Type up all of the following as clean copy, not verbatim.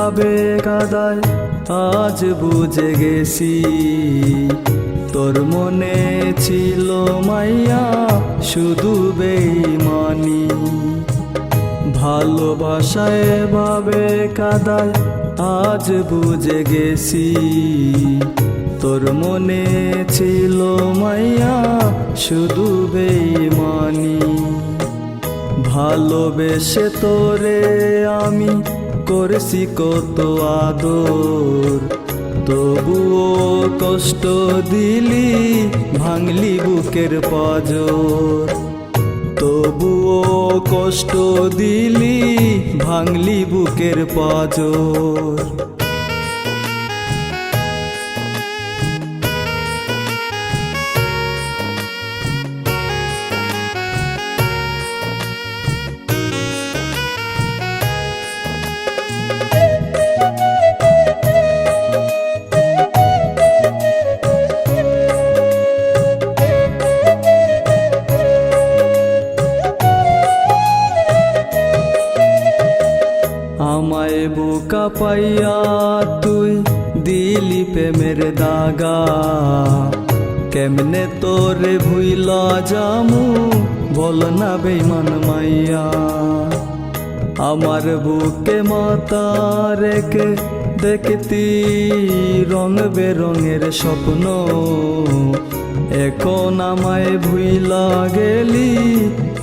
ভাবে কাদায় আজ বুঝে গেছি তোর মনে ছিল মাইয়া শুধু বেঈমানি। ভালোবাসায় ভাবে কাদায় আজ বুঝে গেছি তোর মনে ছিল মাইয়া শুধু বেঈমানি। ভালোবেসে তোরে আমি করেছি কত আদর, তবুও কষ্ট দিলি ভাঙলি বুকের পাঁজর। তবুও কষ্ট দিলি ভাঙলি বুকের পাঁজর। আমায় বোকা পাইয়া তুই দিলি প্রেমের দাগা, কেমনে তোরে ভুইলা জামু বল না বেঈমান মাইয়া। আমার বুকে মাথা রেখে দেখতি রং বেরঙের স্বপ্ন, এখন আমায় ভুইলা গেলি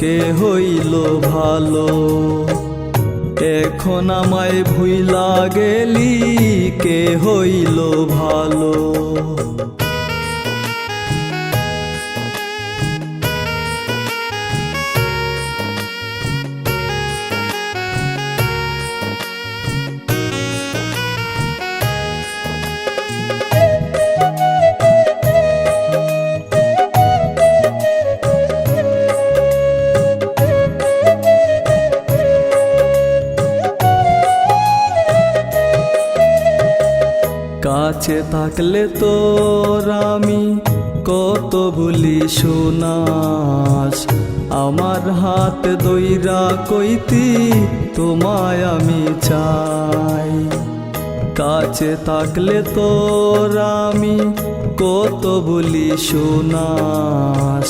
কে হইল ভালো। এখন আমায় ভুইলা গেলি কে হইল ভালো। কাছে থাকলে তোর আমি কত বলি শোনাস, আমার হাত দইরা কইতি তোমায় আমি চাই। কাছে থাকলে তোর আমি কত বলি শোনাস,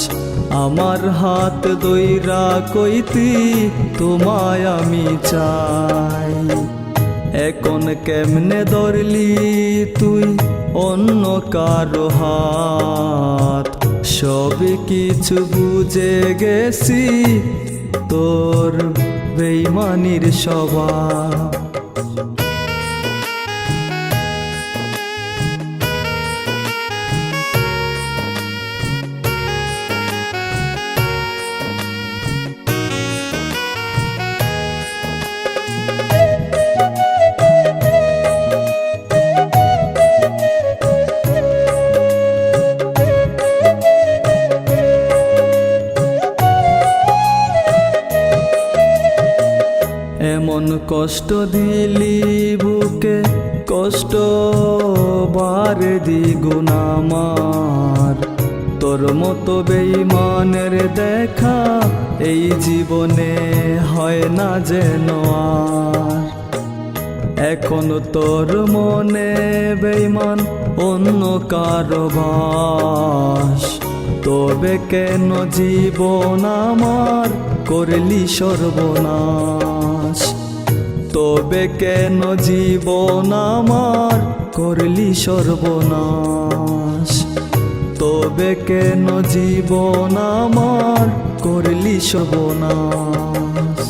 আমার হাত দইরা কইতি তোমায় আমি চাই। এখন কেমনে ধরলি তুই অন্য কারো হাত, সব কিছু বুঝে গেছি তোর বেঈমানির স্বভাব। এমন কষ্ট দিলি বুকে কষ্ট বারে দ্বিগুণ আমার, তোর মতো বেঈমানের দেখা এই জীবনে হয় না যেন আর। এখন তোর মনে বেঈমান অন্য কারো বাস, তবে কেন জীবন আমার করলি সর্বনাশ। তবে কেন জীবন আমার করলি সর্বনাশ। তবে কেন জীবন আমার করলি সর্বনাশ।